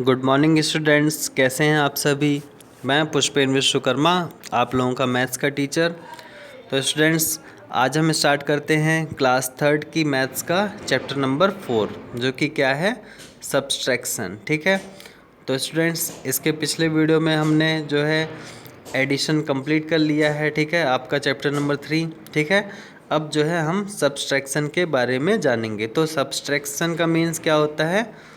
Good morning students, कैसे हैं आप सभी। मैं पुष्पेंद्र विश्वकर्मा, आप लोगों का मैथ्स का टीचर। तो स्टूडेंट्स, आज हम स्टार्ट करते हैं क्लास थर्ड की मैथ्स का चैप्टर नंबर 4, जो कि क्या है, सब्सट्रैक्शन। ठीक है। तो स्टूडेंट्स, इसके पिछले वीडियो में हमने जो है एडिशन कंप्लीट कर लिया है। ठीक है, आपका चैप्टर नंबर 3। ठीक है, अब जो है हम सब्सट्रैक्शन के बारे में जानेंगे। तो सब्सट्रैक्शन का मीन्स क्या होता है?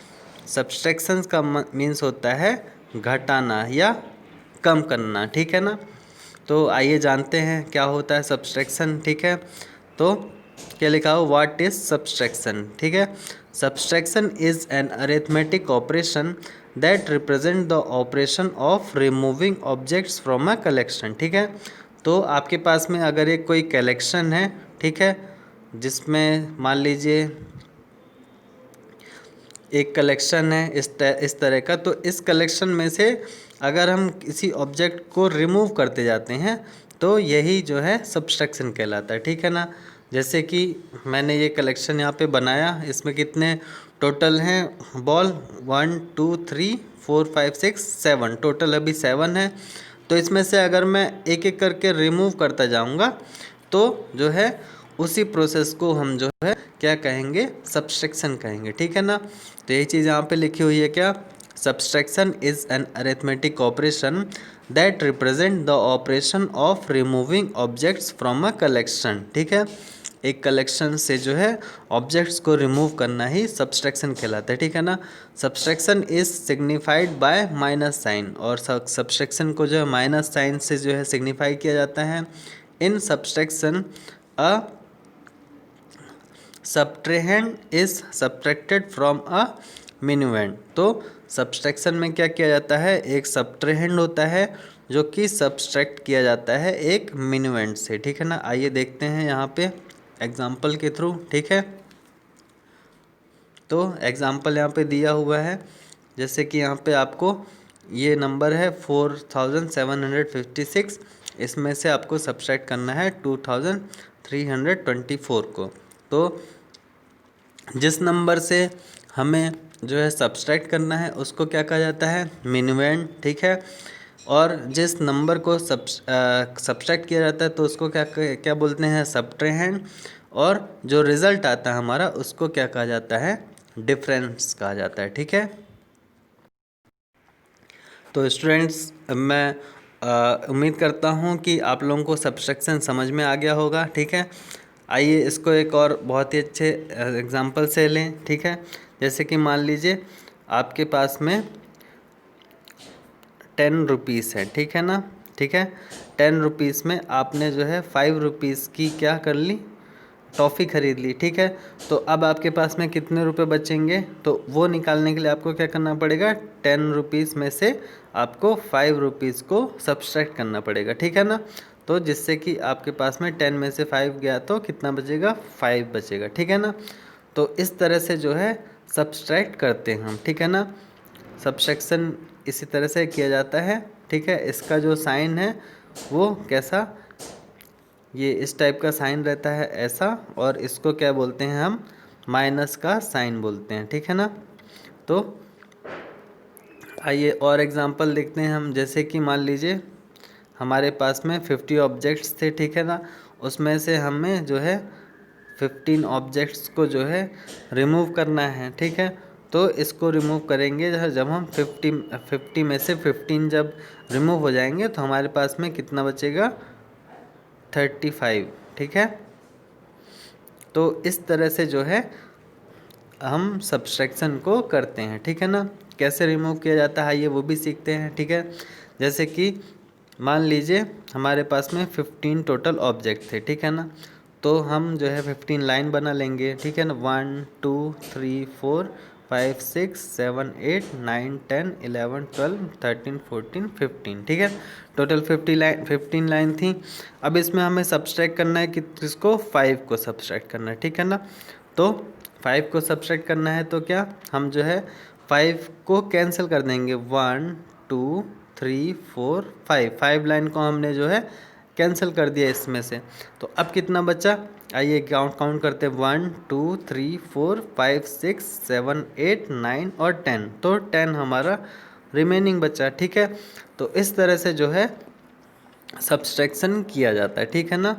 सब्सट्रैक्शन का मीन्स होता है घटाना या कम करना। ठीक है ना। तो आइए जानते हैं क्या होता है सब्सट्रैक्शन। ठीक है, तो क्या लिखा हो, व्हाट इज सब्सट्रैक्शन। ठीक है, subtraction is an arithmetic operation that represent the operation of removing objects from a collection. ठीक है, तो आपके पास में अगर एक कोई कलेक्शन है, ठीक है, जिसमें मान लीजिए एक कलेक्शन है इस तरह का, तो इस कलेक्शन में से अगर हम किसी ऑब्जेक्ट को रिमूव करते जाते हैं तो यही जो है सब्सट्रैक्शन कहलाता है। ठीक है ना। जैसे कि मैंने ये कलेक्शन यहाँ पे बनाया, इसमें कितने टोटल हैं बॉल, 1 2 3 4 5 6 7, टोटल अभी 7 है। तो इसमें से अगर मैं एक एक करके रिमूव करता जाऊँगा तो जो है उसी प्रोसेस को हम जो है क्या कहेंगे, सब्सट्रैक्शन कहेंगे। ठीक है ना। तो यही चीज़ यहाँ पे लिखी हुई है, क्या, subtraction is an arithmetic operation that represent the operation of removing objects from a collection. ठीक है, एक कलेक्शन से जो है ऑब्जेक्ट्स को रिमूव करना ही सब्सट्रैक्शन कहलाता है। ठीक है ना। Subtraction is signified by minus sign, और सब्सट्रैक्शन को जो है माइनस साइन से जो है सिग्निफाई किया जाता है। In subtraction a subtrahend is subtracted from a minuend. तो सब्सट्रैक्शन में क्या किया जाता है, एक सब्ट्रेहेंड होता है जो कि सब्सट्रैक्ट किया जाता है एक मिनुएंड से। ठीक है ना। आइए देखते हैं यहाँ पे एग्जाम्पल के थ्रू। ठीक है, तो एग्जाम्पल यहाँ पे दिया हुआ है, जैसे कि यहाँ पे आपको ये नंबर है 4756, इसमें से आपको सब्सट्रैक्ट करना है 2324 को। तो जिस नंबर से हमें जो है सब्सट्रैक्ट करना है उसको क्या कहा जाता है, मिनुएंड। ठीक है, और जिस नंबर को सब्सट्रैक्ट किया जाता है तो उसको क्या क्या बोलते हैं, सब्ट्रेहेंड। और जो रिज़ल्ट आता है हमारा उसको क्या कहा जाता है, डिफरेंस कहा जाता है। ठीक है। तो स्टूडेंट्स, मैं उम्मीद करता हूँ कि आप लोगों को सब्सट्रैक्शन समझ में आ गया होगा। ठीक है, आइए इसको एक और बहुत ही अच्छे एग्जांपल से लें। ठीक है, जैसे कि मान लीजिए आपके पास में 10 रुपीज़ है। ठीक है ना। ठीक है, 10 रुपीज़ में आपने जो है 5 रुपीज़ की क्या कर ली, टॉफ़ी ख़रीद ली। ठीक है, तो अब आपके पास में कितने रुपए बचेंगे, तो वो निकालने के लिए आपको क्या करना पड़ेगा, 10 रुपीज़ में से आपको 5 रुपीज़ को सब्सट्रैक्ट करना पड़ेगा। ठीक है ना। तो जिससे कि आपके पास में 10 में से 5 गया तो कितना बचेगा, 5 बचेगा। ठीक है ना। तो इस तरह से जो है सब्सट्रैक्ट करते हैं हम। ठीक है ना। सब्सट्रैक्शन इसी तरह से किया जाता है। ठीक है, इसका जो साइन है वो कैसा, ये इस टाइप का साइन रहता है ऐसा, और इसको क्या बोलते हैं हम, माइनस का साइन बोलते हैं। ठीक है ना। तो आइए और एग्जांपल देखते हैं हम, जैसे कि मान लीजिए हमारे पास में 50 ऑब्जेक्ट्स थे। ठीक है ना, उसमें से हमें जो है 15 ऑब्जेक्ट्स को जो है रिमूव करना है। ठीक है, तो इसको रिमूव करेंगे जब हम 50 में से 15 जब रिमूव हो जाएंगे तो हमारे पास में कितना बचेगा, 35। ठीक है, तो इस तरह से जो है हम सब्सट्रैक्शन को करते हैं। ठीक है ना। कैसे रिमूव किया जाता है ये वो भी सीखते हैं। ठीक है, जैसे कि मान लीजिए हमारे पास में 15 टोटल ऑब्जेक्ट थे। ठीक है ना, तो हम जो है 15 लाइन बना लेंगे। ठीक है ना, 1 2 3 4 5 6 7 8 9 10 11 12 13 14 15। ठीक है, टोटल 15 लाइन थी। अब इसमें हमें सब्सट्रैक्ट करना है कि किसको, 5 को सब्सट्रैक्ट करना है। ठीक है ना, तो 5 को सब्सट्रैक्ट करना है तो क्या हम जो है 5 को कैंसिल कर देंगे, 1 2 3 4 5 लाइन को हमने जो है कैंसिल कर दिया इसमें से। तो अब कितना बचा, आइए काउंट काउंट करते हैं, 1 2 3 4 5 6 7 8 9 और 10। तो 10 हमारा रिमेनिंग बचा, ठीक है। तो इस तरह से जो है सब्सट्रैक्शन किया जाता है, ठीक है ना।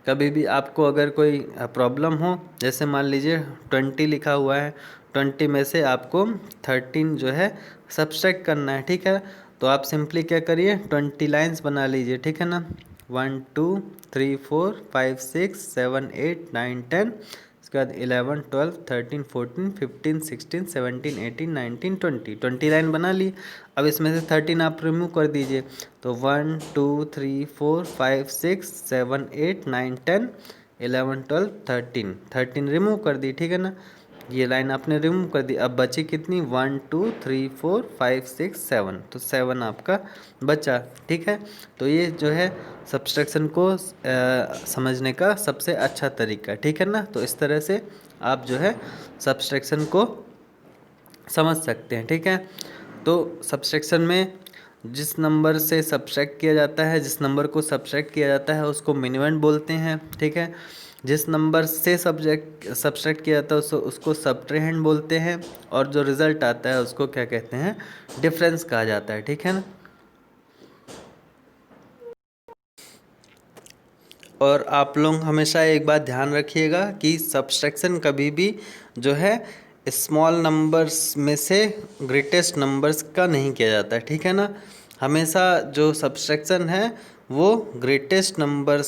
कभी भी आपको अगर कोई प्रॉब्लम हो, जैसे मान लीजिए 20 लिखा हुआ है, 20 में से आपको 13 जो है सब्सट्रैक्ट करना है, ठीक है। तो आप सिंपली क्या करिए, 20 लाइन्स बना लीजिए, ठीक है ना। 1 2 3 4 5 6 7 8 9 10, उसके बाद 11 12 13 14 15 16 17 18 19 20, 20 लाइन बना ली। अब इसमें से 13 आप रिमूव कर दीजिए, तो 1 2 3 4 5 6 7 8 9 10 11 12 13, 13 रिमूव कर दी, ठीक है ना। ये लाइन आपने रिमूव कर दी। अब बची कितनी, 1 2 3 4 5 6 7, तो 7 आपका बचा, ठीक है। तो ये जो है सब्सट्रैक्शन को समझने का सबसे अच्छा तरीका, ठीक है ना। तो इस तरह से आप जो है सब्सट्रैक्शन को समझ सकते हैं, ठीक है। तो सब्सट्रैक्शन में जिस नंबर से सब्सट्रैक्ट किया जाता है, जिस नंबर को सब्सट्रैक्ट किया जाता है उसको मिनिमम बोलते हैं, ठीक है। जिस नंबर से सब्सट्रैक्ट किया जाता है उसको सबट्रेहेंड बोलते हैं, और जो रिज़ल्ट आता है उसको क्या कहते हैं, डिफरेंस कहा जाता है, ठीक है ना। और आप लोग हमेशा एक बात ध्यान रखिएगा कि सब्सट्रैक्शन कभी भी जो है स्मॉल नंबर्स में से ग्रेटेस्ट नंबर्स का नहीं किया जाता है, ठीक है ना। हमेशा जो सब्सट्रैक्शन है वो ग्रेटेस्ट नंबर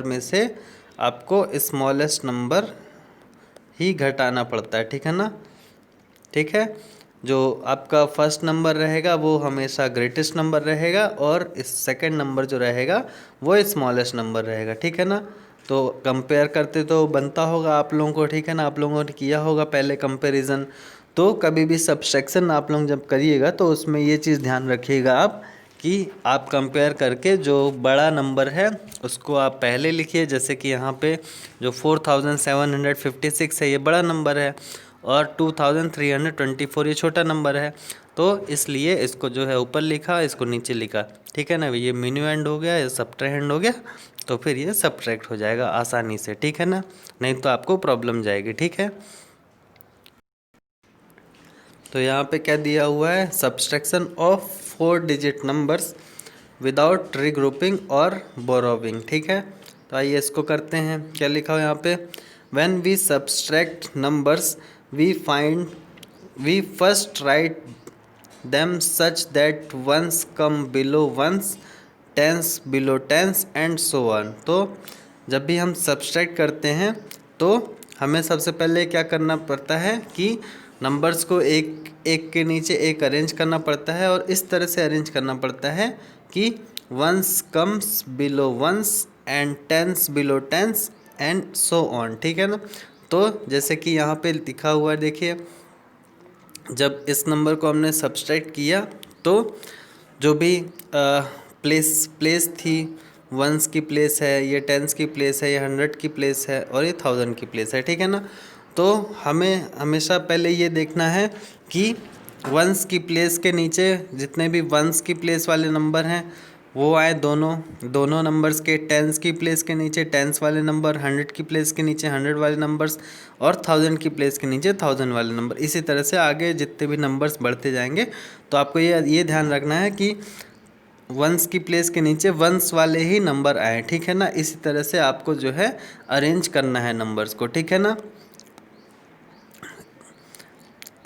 में से आपको स्मॉलेस्ट नंबर ही घटाना पड़ता है, ठीक है ना। ठीक है, जो आपका फर्स्ट नंबर रहेगा वो हमेशा ग्रेटेस्ट नंबर रहेगा, और इस सेकंड नंबर जो रहेगा वो स्मॉलेस्ट नंबर रहेगा, ठीक है ना। तो कंपेयर करते तो बनता होगा आप लोगों को, ठीक है ना। आप लोगों ने किया होगा पहले कंपैरिजन। तो कभी भी सब्सट्रैक्शन आप लोग जब करिएगा तो उसमें ये चीज़ ध्यान रखिएगा आप कि आप कंपेयर करके जो बड़ा नंबर है उसको आप पहले लिखिए। जैसे कि यहाँ पे जो 4756 है ये बड़ा नंबर है, और 2324 ये छोटा नंबर है, तो इसलिए इसको जो है ऊपर लिखा, इसको नीचे लिखा, ठीक है ना। ये मिन्यूएंड हो गया, ये सबट्रेहेंड हो गया, तो फिर ये सब्ट्रैक्ट हो जाएगा आसानी से, ठीक है ना। नहीं तो आपको प्रॉब्लम जाएगी, ठीक है। तो यहाँ पे क्या दिया हुआ है, subtraction of 4 digit numbers without regrouping और बोरोविंग, ठीक है। तो आइए इसको करते हैं। क्या लिखा हुआ यहाँ पे, when we subtract numbers we first write them such that ones come below ones, tens below tens and so on. तो जब भी हम सब्सट्रैक्ट करते हैं तो हमें सबसे पहले क्या करना पड़ता है कि नंबर्स को एक एक के नीचे एक अरेंज करना पड़ता है, और इस तरह से अरेंज करना पड़ता है कि ones comes below ones and tens below tens and so on, ठीक है ना। तो जैसे कि यहाँ पे लिखा हुआ है, देखिए जब इस नंबर को हमने सब्सट्रैक्ट किया तो जो भी प्लेस थी, वंस की प्लेस है, ये टेंस की प्लेस है, ये 100 की प्लेस है, और ये 1000 की प्लेस है, ठीक है ना। तो हमें हमेशा पहले ये देखना है कि वंस की प्लेस के नीचे जितने भी वंस की प्लेस वाले नंबर हैं वो आए दोनों नंबर्स के, टेंस की प्लेस के नीचे टेंस वाले नंबर, 100 की प्लेस के नीचे 100 वाले नंबर्स, और 1000 की प्लेस के नीचे 1000 वाले नंबर। इसी तरह से आगे जितने भी नंबर्स बढ़ते जाएंगे। तो आपको ये ध्यान रखना है कि वंस की प्लेस के नीचे वंस वाले ही नंबर आए, ठीक है ना। इसी तरह से आपको जो है अरेंज करना है नंबर्स को, ठीक है ना।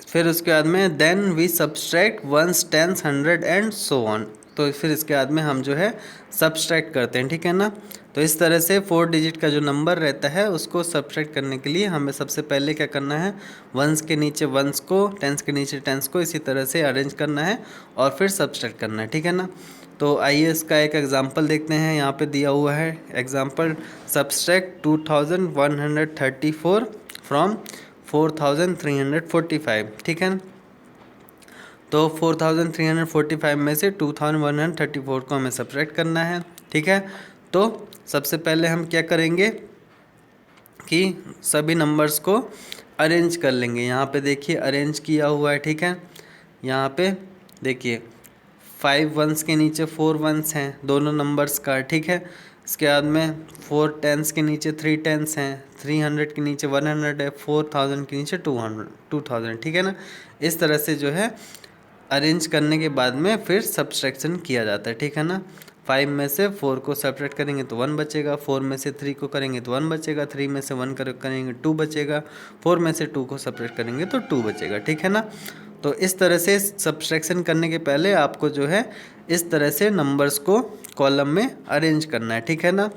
फिर उसके बाद में then we subtract ones tens 100 and so on. तो फिर इसके बाद में हम जो है सब्सट्रैक्ट करते हैं, ठीक है ना। तो इस तरह से 4 डिजिट का जो नंबर रहता है उसको सब्सट्रैक्ट करने के लिए हमें सबसे पहले क्या करना है, वंस के नीचे वंस को, टेंस के नीचे टेंस को इसी तरह से अरेंज करना है और फिर सब्सट्रैक्ट करना है, ठीक है ना। तो आइए इसका एक एग्जांपल देखते हैं। यहाँ पे दिया हुआ है एग्जांपल, सब्सट्रैक्ट 2134 फ्रॉम 4345, ठीक है। तो 4345 में से 2134 को हमें सब्ट्रैक्ट करना है, ठीक है। तो सबसे पहले हम क्या करेंगे कि सभी नंबर्स को अरेंज कर लेंगे। यहाँ पे देखिए अरेंज किया हुआ है, ठीक है। यहाँ पे देखिए 5 वंस के नीचे 4 वंस हैं दोनों नंबर्स का, ठीक है। इसके बाद में 4 टेंस के नीचे 3 टेंस हैं, 300 के नीचे 100 है, 4000 के नीचे 2000, ठीक है ना। इस तरह से जो है अरेंज करने के बाद में फिर सब्सट्रैक्शन किया जाता है, ठीक है ना। 5 में से 4 को सब्ट्रैक्ट करेंगे तो 1 बचेगा, 4 में से 3 को करेंगे तो 1 बचेगा, 3 में से 1 करेंगे 2 बचेगा, 4 में से 2 को सब्ट्रैक्ट करेंगे तो 2 बचेगा, ठीक है ना। तो इस तरह से सब्सट्रैक्शन करने के पहले आपको जो है इस तरह से नंबर्स को कॉलम में अरेंज करना है, ठीक है ना।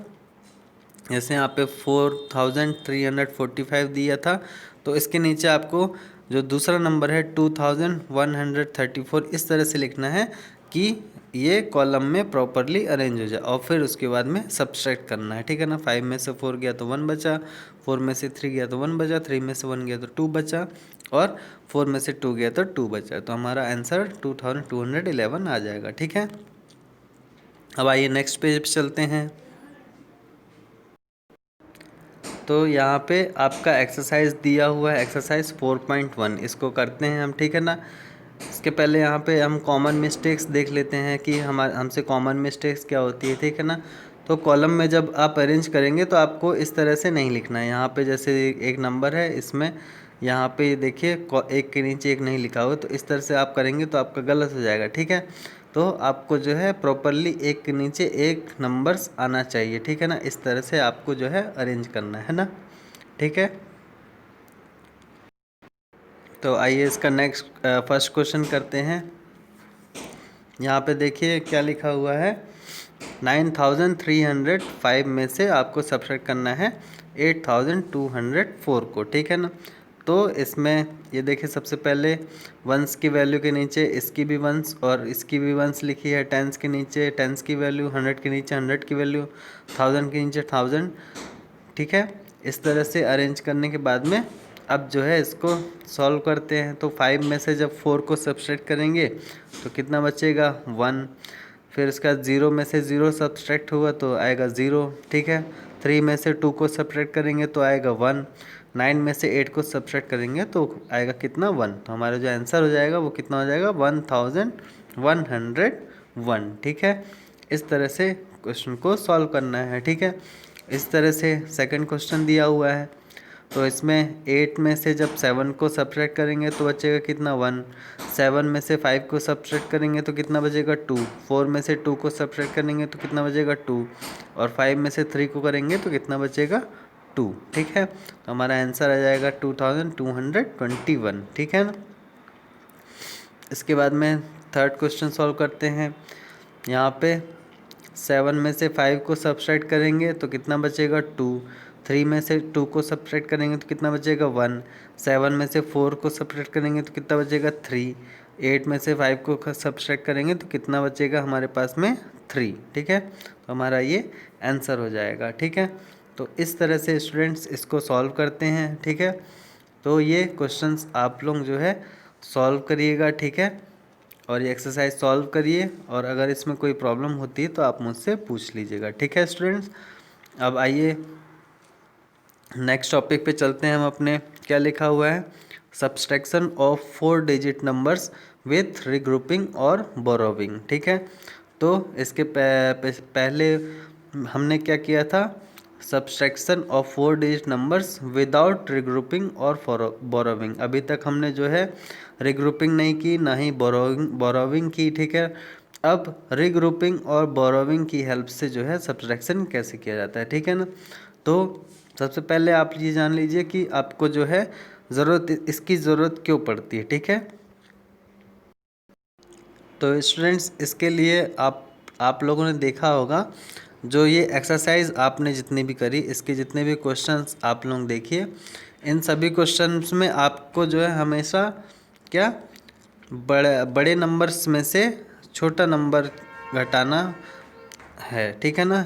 जैसे यहाँ पे 4345 दिया था, तो इसके नीचे आपको जो दूसरा नंबर है 2134 इस तरह से लिखना है कि ये कॉलम में प्रॉपरली अरेंज हो जाए, और फिर उसके बाद में सब्सट्रैक्ट करना है, ठीक है ना। 5 में से 4 गया तो 1 बचा, 4 में से 3 गया तो 1 बचा, 3 में से 1 गया तो 2 बचा, और 4 में से 2 गया तो 2 बचा। तो हमारा आंसर 2211 आ जाएगा, ठीक है। अब आइए नेक्स्ट पेज पे चलते हैं। तो यहाँ पे आपका एक्सरसाइज दिया हुआ है, एक्सरसाइज 4.1, इसको करते हैं हम, ठीक है ना। इसके पहले यहाँ पे हम कॉमन मिस्टेक्स देख लेते हैं कि हमसे कॉमन मिस्टेक्स क्या होती है, ठीक है ना। तो कॉलम में जब आप अरेंज करेंगे तो आपको इस तरह से नहीं लिखना है। यहाँ पे जैसे एक नंबर है, इसमें यहाँ पे देखिए एक के नीचे एक नहीं लिखा हुआ, तो इस तरह से आप करेंगे तो आपका गलत हो जाएगा, ठीक है। तो आपको जो है प्रॉपरली एक के नीचे एक नंबर्स आना चाहिए, ठीक है ना। इस तरह से आपको जो है अरेंज करना है ना, ठीक है। तो आइए इसका नेक्स्ट फर्स्ट क्वेश्चन करते हैं। यहाँ पे देखिए क्या लिखा हुआ है, 9305 में से आपको सब्ट्रैक्ट करना है 8204 को, ठीक है ना। तो इसमें ये देखिए सबसे पहले वंस की वैल्यू के नीचे इसकी भी वंस और इसकी भी वंस लिखी है, टेंस के नीचे टेंस की वैल्यू, 100 के नीचे 100 की वैल्यू, 1000 के नीचे 1000, ठीक है। इस तरह से अरेंज करने के बाद में अब जो है इसको सॉल्व करते हैं। तो 5 में से जब 4 को सब्सट्रैक्ट करेंगे तो कितना बचेगा 1, फिर इसका 0 में से 0 सब्सट्रैक्ट हुआ तो आएगा 0, ठीक है। 3 में से 2 को सब्सट्रैक्ट करेंगे तो आएगा 1, 9 में से 8 को सब्सट्रैक्ट करेंगे तो आएगा कितना 1। तो हमारा जो आंसर हो जाएगा वो कितना हो जाएगा 1101, ठीक है। इस तरह से क्वेश्चन को सॉल्व करना है, ठीक है। इस तरह से सेकंड क्वेश्चन दिया हुआ है, तो इसमें 8 में से जब 7 को सब्ट्रैक्ट करेंगे तो बचेगा कितना 1, 7 में से 5 को सब्ट्रैक्ट करेंगे तो कितना बचेगा 2, 4 में से 2 को सब्ट्रैक्ट करेंगे तो कितना बचेगा 2, और 5 में से 3 को करेंगे तो कितना बचेगा 2, ठीक है। तो हमारा आंसर आ जाएगा 2221, ठीक है ना। इसके बाद में थर्ड क्वेश्चन सॉल्व करते हैं। यहाँ पे 7 में से 5 को सब्ट्रैक्ट करेंगे तो कितना बचेगा 2, 3 में से 2 को सब्ट्रैक्ट करेंगे तो कितना बचेगा 1, 7 में से 4 को सब्ट्रैक्ट करेंगे तो कितना बचेगा 3, 8 में से 5 को सब्ट्रैक्ट करेंगे तो कितना बचेगा हमारे पास में 3, ठीक है। तो हमारा ये आंसर हो जाएगा, ठीक है। तो इस तरह से स्टूडेंट्स इसको सॉल्व करते हैं, ठीक है। तो ये क्वेश्चंस आप लोग जो है सॉल्व करिएगा, ठीक है। और ये एक्सरसाइज सॉल्व करिए, और अगर इसमें कोई प्रॉब्लम होती है तो आप मुझसे पूछ लीजिएगा, ठीक है स्टूडेंट्स। अब आइए नेक्स्ट टॉपिक पे चलते हैं हम अपने। क्या लिखा हुआ है, subtraction of 4 digit numbers with regrouping और बोरोविंग, ठीक है। तो इसके पहले हमने क्या किया था, subtraction of 4 digit numbers without regrouping और बोरोविंग। अभी तक हमने जो है रिग्रुपिंग नहीं की, ना ही बोरोविंग की, ठीक है। अब रिग्रुपिंग और बोरोविंग की हेल्प से जो है सब्सट्रैक्शन कैसे किया जाता है, ठीक है ना। तो सबसे पहले आप ये जान लीजिए कि आपको जो है इसकी ज़रूरत क्यों पड़ती है, ठीक है। तो स्टूडेंट्स इसके लिए आप लोगों ने देखा होगा, जो ये एक्सरसाइज आपने जितनी भी करी, इसके जितने भी क्वेश्चंस आप लोग देखिए, इन सभी क्वेश्चंस में आपको जो है हमेशा क्या बड़े नंबर्स में से छोटा नंबर घटाना है, ठीक है ना।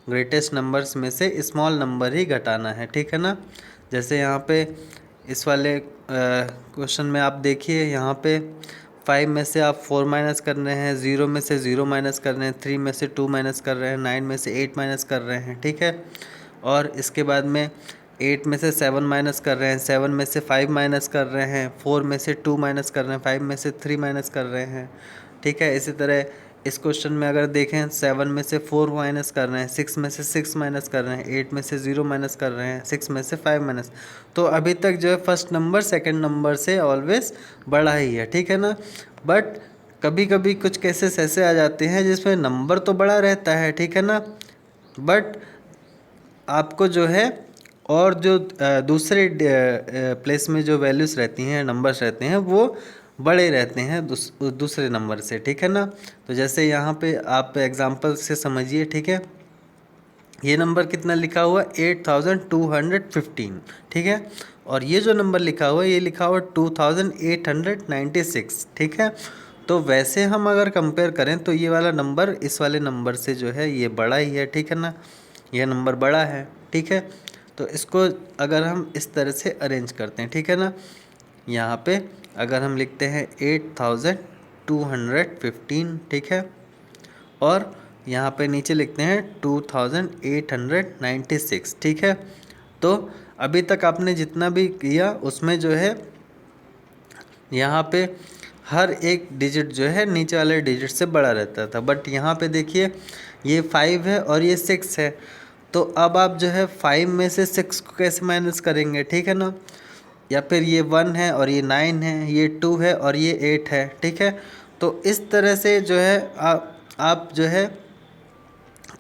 ग्रेटेस्ट नंबर्स में से स्मॉल नंबर ही घटाना है, ठीक है ना। जैसे यहाँ पे इस वाले क्वेश्चन में आप देखिए, यहाँ पे 5 में से आप 4 माइनस कर रहे हैं, 0 में से 0 माइनस कर रहे हैं, 3 में से 2 माइनस कर रहे हैं, 9 में से 8 माइनस कर रहे हैं, ठीक है। और इसके बाद में 8 में से 7 माइनस कर रहे हैं, 7 में से 5 माइनस कर रहे हैं, 4 में से 2 माइनस कर रहे हैं, 5 में से 3 माइनस कर रहे हैं, ठीक है। इसी तरह इस क्वेश्चन में अगर देखें 7 में से 4 माइनस कर रहे हैं, 6 में से 6 माइनस कर रहे हैं, 8 में से 0 माइनस कर रहे हैं, 6 में से 5 माइनस, तो अभी तक जो है फर्स्ट नंबर सेकंड नंबर से ऑलवेज बड़ा ही है, ठीक है ना। बट कभी कभी कुछ केसेस ऐसे आ जाते हैं जिसमें नंबर तो बड़ा रहता है, ठीक है ना, बट आपको जो है और जो दूसरे प्लेस में जो वैल्यूज़ रहती हैं, नंबर्स रहते हैं, वो बड़े रहते हैं दूसरे नंबर से, ठीक है ना। तो जैसे यहाँ पे आप एग्जांपल से समझिए, ठीक है, ये नंबर कितना लिखा हुआ है 8215, ठीक है, और ये जो नंबर लिखा हुआ है ये लिखा हुआ 2896, ठीक है। तो वैसे हम अगर कंपेयर करें तो ये वाला नंबर इस वाले नंबर से जो है ये बड़ा ही है, ठीक है ना, यह नंबर बड़ा है, ठीक है। तो इसको अगर हम इस तरह से अरेंज करते हैं, ठीक है ना, यहाँ पे अगर हम लिखते हैं 8215, ठीक है, और यहाँ पे नीचे लिखते हैं 2896, ठीक है। तो अभी तक आपने जितना भी किया उसमें जो है यहाँ पे हर एक डिजिट जो है नीचे वाले डिजिट से बड़ा रहता था, बट यहाँ पे देखिए ये 5 है और ये 6 है, तो अब आप जो है 5 में से 6 को कैसे माइनस करेंगे, ठीक है ना, या फिर ये 1 है और ये 9 है, ये 2 है और ये 8 है, ठीक है। तो इस तरह से जो है आप जो है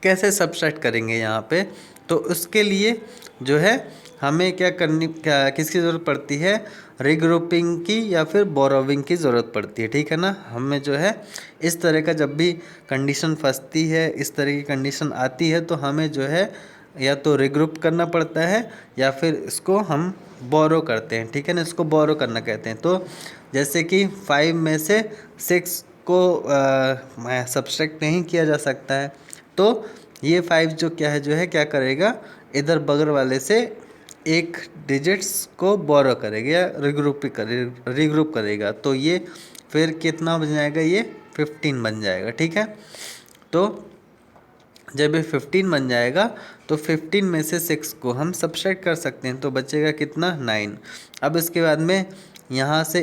कैसे सब्सट्रैक्ट करेंगे यहाँ पे, तो उसके लिए जो है हमें क्या किसकी ज़रूरत पड़ती है, रिग्रुपिंग की या फिर बोरोविंग की ज़रूरत पड़ती है, ठीक है ना। हमें जो है इस तरह का जब भी कंडीशन फंसती है, इस तरह की कंडीशन आती है, तो हमें जो है या तो रिग्रुप करना पड़ता है या फिर इसको हम बोरो करते हैं, ठीक है ना, इसको बोरो करना कहते हैं। तो जैसे कि 5 में से 6 को सब्सट्रैक्ट नहीं किया जा सकता है, तो ये 5 जो क्या है जो है क्या करेगा, इधर बगल वाले से एक डिजिट्स को बोरो करेगा या रिग्रुप करेगा, तो ये फिर कितना बन जाएगा, ये 15 बन जाएगा, ठीक है। तो जब ये 15 बन जाएगा तो 15 में से 6 को हम सब्सट्रैक्ट कर सकते हैं, तो बचेगा कितना 9। अब इसके बाद में यहाँ से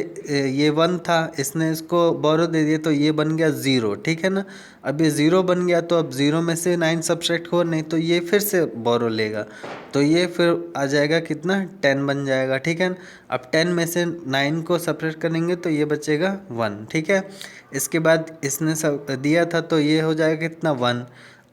ये 1 था, इसने इसको बोरो दे दिया तो ये बन गया 0, ठीक है ना। अब ये 0 बन गया तो अब 0 में से 9 सब्सट्रैक्ट हो नहीं, तो ये फिर से बोरो लेगा, तो ये फिर आ जाएगा कितना 10 बन जाएगा, ठीक है। अब 10 में से 9 को सब्सट्रैक्ट करेंगे तो ये बचेगा 1, ठीक है। इसके बाद इसने सब दिया था तो ये हो जाएगा कितना 1।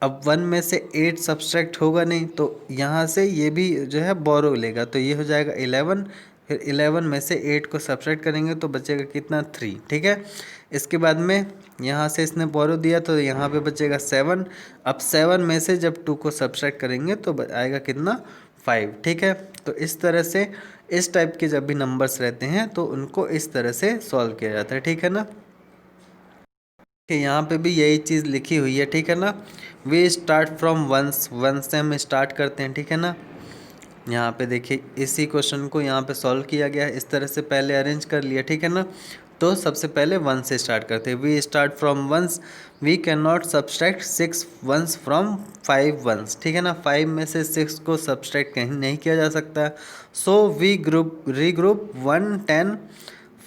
अब 1 में से 8 सब्सट्रैक्ट होगा नहीं, तो यहाँ से ये भी जो है बोरो लेगा, तो ये हो जाएगा 11। फिर 11 में से 8 को सब्सट्रैक्ट करेंगे तो बचेगा कितना 3, ठीक है। इसके बाद में यहाँ से इसने बोरो दिया तो यहाँ पे बचेगा 7। अब 7 में से जब 2 को सब्सट्रैक्ट करेंगे तो आएगा कितना 5, ठीक है। तो इस तरह से इस टाइप के जब भी नंबर्स रहते हैं तो उनको इस तरह से सॉल्व किया जाता है, ठीक है ना। यहाँ पे भी यही चीज़ लिखी हुई है, ठीक है ना। We start from ones, ones से हम स्टार्ट करते हैं, ठीक है ना। यहाँ पे देखिए इसी क्वेश्चन को यहाँ पे सॉल्व किया गया है, इस तरह से पहले अरेंज कर लिया, ठीक है ना। तो सबसे पहले 1 से स्टार्ट करते हैं। We start from ones, we can not subtract 6 ones from 5 ones, ठीक है ना। 5 में से 6 को सब्सट्रैक्ट कहीं नहीं किया जा सकता, so we regroup 1 10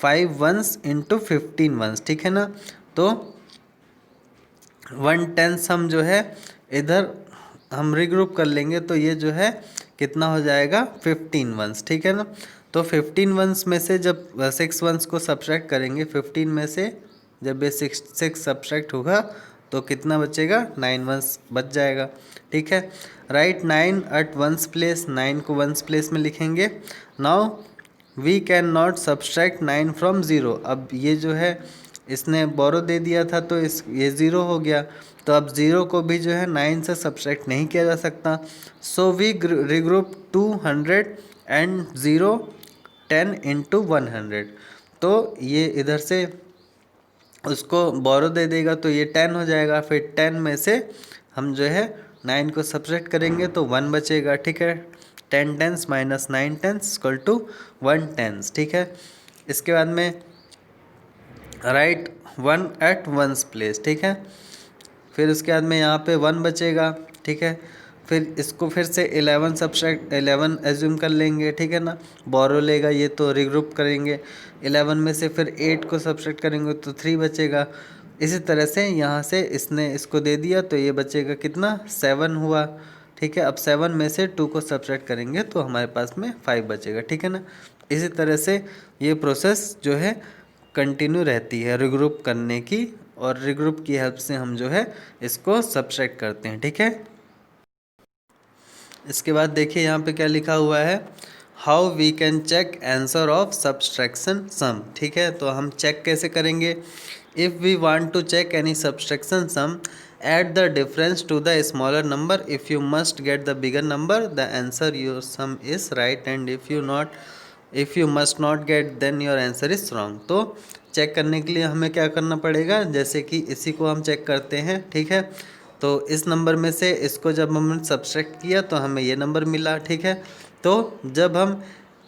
5 ones into 15 ones, ठीक है ना। तो 1/10 हम जो है इधर हम रिग्रुप कर लेंगे तो ये जो है कितना हो जाएगा 15 वंस, ठीक है ना। तो 15 वंस में से जब 6 वंस को सब्सट्रैक्ट करेंगे, 15 में से जब ये 6 सब्सट्रैक्ट होगा तो कितना बचेगा 9 वंस बच जाएगा, ठीक है। राइट 9 एट वंस प्लेस, 9 को वंस प्लेस में लिखेंगे। Now we can not subtract 9 from 0। अब ये जो है इसने बोरो दे दिया था तो ये 0 हो गया, तो अब 0 को भी जो है 9 से सब्सट्रैक्ट नहीं किया जा सकता, so we regroup 200 and 0 10 into 100। तो ये इधर से उसको बोरो दे देगा तो ये 10 हो जाएगा, फिर 10 में से हम जो है 9 को सब्सट्रैक्ट करेंगे तो 1 बचेगा, ठीक है। 10 tens minus 9 tens equal to 1 tens, ठीक है। इसके बाद में राइट 1 एट वंस प्लेस, ठीक है। फिर उसके बाद में यहाँ पे 1 बचेगा, ठीक है। फिर इसको फिर से 11 सब्सट्रैक्ट 11 एज्यूम कर लेंगे, ठीक है ना। बोरो लेगा ये तो रिग्रुप करेंगे, 11 में से फिर 8 को सब्सट्रैक्ट करेंगे तो 3 बचेगा। इसी तरह से यहाँ से इसने इसको दे दिया तो ये बचेगा कितना 7 हुआ। ठीक है, अब 7 में से 2 को सब्ट्रैक्ट करेंगे तो हमारे पास में 5 बचेगा। ठीक है ना। इसी तरह से ये प्रोसेस जो है कंटिन्यू रहती है रिग्रुप करने की, और रिग्रुप की हेल्प से हम जो है इसको सब्ट्रैक्ट करते हैं। ठीक है, इसके बाद देखिए यहाँ पे क्या लिखा हुआ है, how we can check answer of subtraction sum. ठीक है, तो हम चेक कैसे करेंगे, if we want to check any subtraction sum add the difference to the smaller number. If you must get the bigger number, the answer your sum is right, and if you must not get, then your answer is wrong. तो check करने के लिए हमें क्या करना पड़ेगा, जैसे कि इसी को हम चेक करते हैं। ठीक है, तो इस नंबर में से इसको जब हमने सब्सट्रैक्ट किया तो हमें ये नंबर मिला। ठीक है, तो जब हम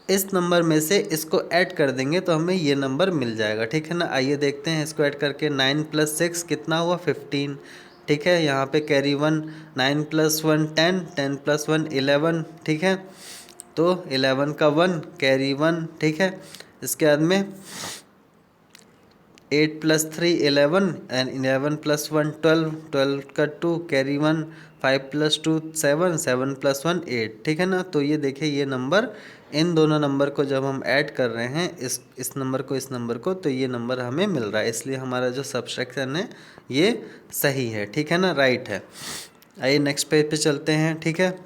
इस नंबर में से इसको ऐड कर देंगे तो हमें ये नंबर मिल जाएगा। ठीक है ना, आइए देखते हैं इसको ऐड करके। 9 + 6 कितना हुआ 15। ठीक है, यहाँ पे कैरी 1, 9 + 1 10, 10 + 1 11। ठीक है, तो 11 का 1 कैरी 1। ठीक है, इसके बाद में 8 + 3 11 एंड 11 + 1 12, 12 का 2 कैरी 1, 5 + 2 7, 7 + 1 8। ठीक है ना, तो ये देखिए ये नंबर, इन दोनों नंबर को जब हम ऐड कर रहे हैं इस नंबर को इस नंबर को, तो ये नंबर हमें मिल रहा है, इसलिए हमारा जो सब्सट्रैक्शन है ये सही है। ठीक है ना, राइट है। आइए नेक्स्ट पेज पे चलते हैं। ठीक है,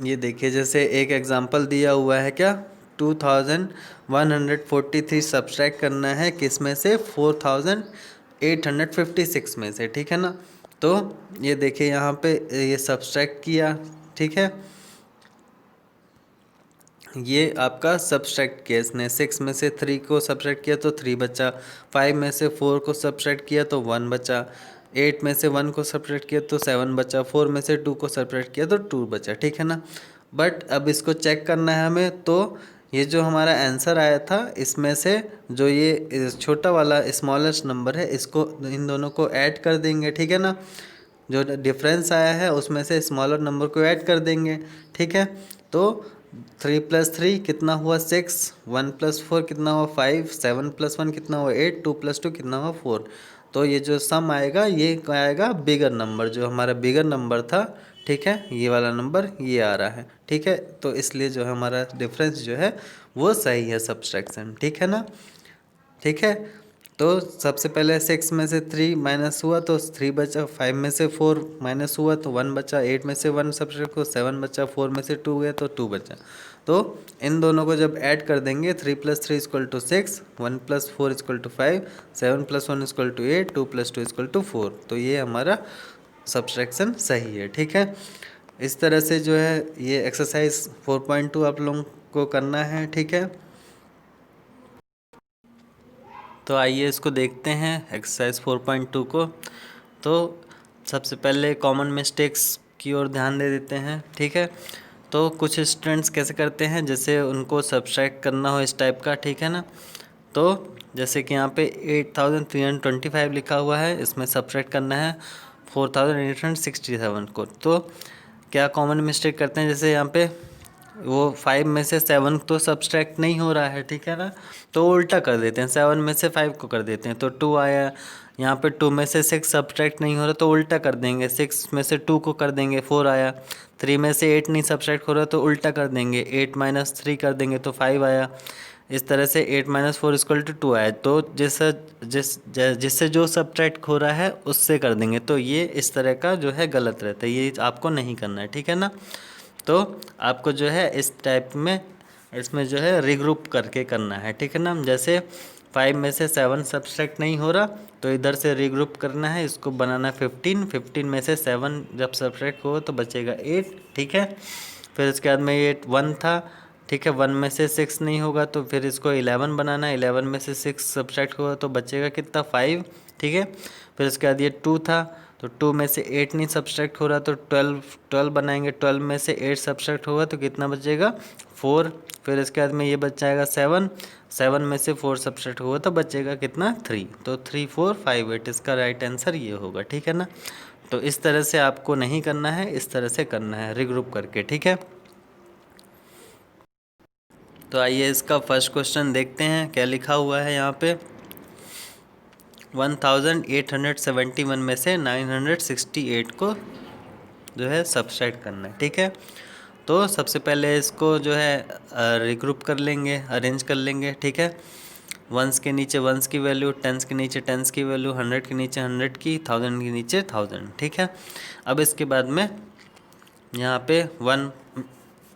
ये देखिए जैसे एक एग्जांपल दिया हुआ है, क्या 2143 सब्सट्रैक्ट करना है किस में से, 4856 में से। ठीक है ना, तो ये देखिए यहाँ पे ये सब्सट्रैक्ट किया। ठीक है, ये आपका सब्सट्रैक्ट किया इसने, 6 में से 3 को सब्सट्रैक्ट किया तो 3 बचा, 5 में से 4 को सब्सट्रैक्ट किया तो 1 बचा, 8 में से 1 को सब्ट्रैक्ट किया तो 7 बचा, 4 में से 2 को सब्ट्रैक्ट किया तो 2 बचा। ठीक है ना, बट अब इसको चेक करना है हमें, तो ये जो हमारा आंसर आया था इसमें से जो ये छोटा वाला स्मॉलेस्ट नंबर है इसको इन दोनों को ऐड कर देंगे। ठीक है ना, जो डिफरेंस आया है उसमें से स्मॉलर नंबर को ऐड कर देंगे। ठीक है, तो 3 + 3 कितना हुआ 6, 1 + 4 कितना हुआ 5, 7 + 1 कितना हुआ 8, 2 + 2 कितना हुआ 4। तो ये जो सम आएगा ये आएगा बिगर नंबर, जो हमारा बिगर नंबर था। ठीक है, ये वाला नंबर ये आ रहा है। ठीक है, तो इसलिए जो हमारा डिफरेंस जो है वो सही है सब्सट्रैक्शन। ठीक है ना। ठीक है, तो सबसे पहले 6 में से 3 माइनस हुआ तो 3 बचा, 5 में से 4 माइनस हुआ तो 1 बचा, 8 में से 1 सब्ट्रैक्ट को 7 बचा, 4 में से 2 गया तो 2 बचा। तो इन दोनों को जब ऐड कर देंगे 3 + 3 = 6, 1 + 4 = 5, 7 + 1 = 8, 2 + 2 = 4। तो ये हमारा सब्सट्रैक्शन सही है। ठीक है, इस तरह से जो है ये एक्सरसाइज 4.2 आप लोगों को करना है। ठीक है, तो आइए इसको देखते हैं एक्सरसाइज 4.2 को। तो सबसे पहले कॉमन मिस्टेक्स की ओर ध्यान दे देते हैं। ठीक है, तो कुछ स्टूडेंट्स कैसे करते हैं, जैसे उनको सब्सट्रैक्ट करना हो इस टाइप का। ठीक है ना, तो जैसे कि यहाँ पे 8325 लिखा हुआ है, इसमें सब्सट्रैक्ट करना है 4867 को। तो क्या कॉमन मिस्टेक करते हैं, जैसे यहाँ पे वो 5 में से 7 तो सब्सट्रैक्ट नहीं हो रहा है। ठीक है ना, तो उल्टा कर देते हैं, 7 में से 5 को कर देते हैं तो 2 आया। यहाँ पे 2 में से 6 सब्सट्रैक्ट नहीं हो रहा तो उल्टा कर देंगे, 6 में से 2 को कर देंगे 4 आया। 3 में से 8 नहीं सब्सट्रैक्ट हो रहा तो उल्टा कर देंगे, 8 - 3 कर देंगे तो 5 आया। इस तरह से 8 - 4 = 2 आया। तो जिससे जो सब्ट्रैक्ट हो रहा है उससे कर देंगे, तो ये इस तरह का जो है गलत रहता है, ये आपको नहीं करना है। ठीक है ना, तो आपको जो है इस टाइप में इसमें जो है रिग्रुप करके करना है। ठीक है ना, जैसे 5 में से 7 सब्सट्रैक्ट नहीं हो रहा तो इधर से रिग्रुप करना है, इसको बनाना 15, 15 में से 7 जब सब्सट्रैक्ट हो तो बचेगा 8। ठीक है, फिर उसके बाद में 8 1 था। ठीक है, 1 में से 6 नहीं होगा तो फिर इसको 11 बनाना, 11 में से 6 सब्सट्रैक्ट होगा तो बचेगा कितना 5। ठीक है, फिर उसके बाद ये 2 था तो 2 में से 8 नहीं सब्सट्रैक्ट हो रहा तो 12 बनाएंगे, 12 में से 8 सब्सट्रैक्ट होगा तो कितना बचेगा 4। फिर इसके बाद में ये बच जाएगा 7, 7 में से 4 सब्सट्रैक्ट होगा तो बचेगा कितना 3। तो 3 4 5 8 इसका राइट आंसर ये होगा। ठीक है ना, तो इस तरह से आपको नहीं करना है, इस तरह से करना है रिग्रुप करके। ठीक है, तो आइए इसका फर्स्ट क्वेश्चन देखते हैं क्या लिखा हुआ है यहाँ पे। 1871 में से 968 को जो है सब्सट्रैक्ट करना है, ठीक है। तो सबसे पहले इसको जो है रिग्रुप कर लेंगे, अरेंज कर लेंगे, ठीक है। वंस के नीचे वंस की वैल्यू, टेंस के नीचे टेंस की वैल्यू, 100 के नीचे 100 की, 1000 के नीचे 1000, ठीक है। अब इसके बाद में यहाँ पे 1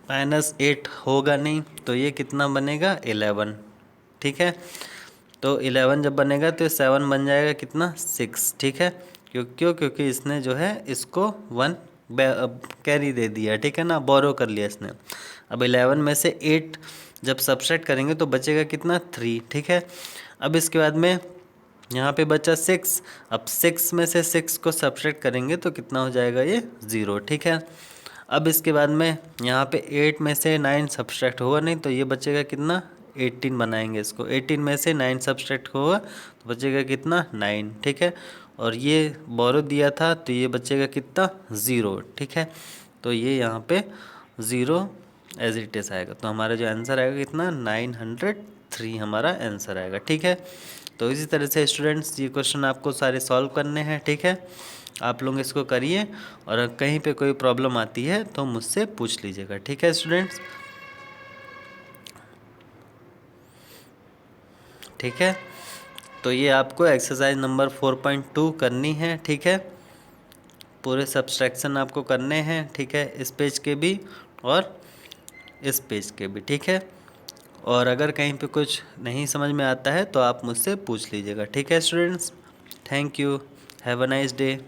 - 8 होगा नहीं, तो ये कितना बनेगा 11, ठीक है। तो 11 जब बनेगा तो 7 बन जाएगा कितना 6, ठीक है। क्योंकि इसने जो है इसको 1 कैरी दे दिया, ठीक है ना, बोरो कर लिया इसने। अब 11 में से 8 जब सब्सट्रैक्ट करेंगे तो बचेगा कितना 3, ठीक है। अब इसके बाद में यहाँ पे बचा 6, अब 6 में से 6 को सब्सट्रैक्ट करेंगे तो कितना हो जाएगा ये 0, ठीक है। अब इसके बाद में यहाँ पे 8 में से 9 सब्सट्रैक्ट होगा नहीं, तो ये बचेगा कितना 18 बनाएंगे इसको। 18 में से 9 सब्सट्रैक्ट होगा तो बचेगा कितना 9, ठीक है। और ये बोरो दिया था तो ये बचेगा कितना 0, ठीक है। तो ये यहाँ पे 0 एज इट इज आएगा। तो हमारा जो आंसर आएगा कितना 903 हमारा आंसर आएगा, ठीक है। तो इसी तरह से स्टूडेंट्स ये क्वेश्चन आपको सारे सॉल्व करने हैं, ठीक है। आप लोग इसको करिए और कहीं पे कोई प्रॉब्लम आती है तो मुझसे पूछ लीजिएगा, ठीक है स्टूडेंट्स, ठीक है। तो ये आपको एक्सरसाइज नंबर 4.2 करनी है, ठीक है। पूरे सब्सट्रैक्शन आपको करने हैं, ठीक है, इस पेज के भी और इस पेज के भी, ठीक है। और अगर कहीं पे कुछ नहीं समझ में आता है तो आप मुझसे पूछ लीजिएगा, ठीक है students. Thank you, have a nice day.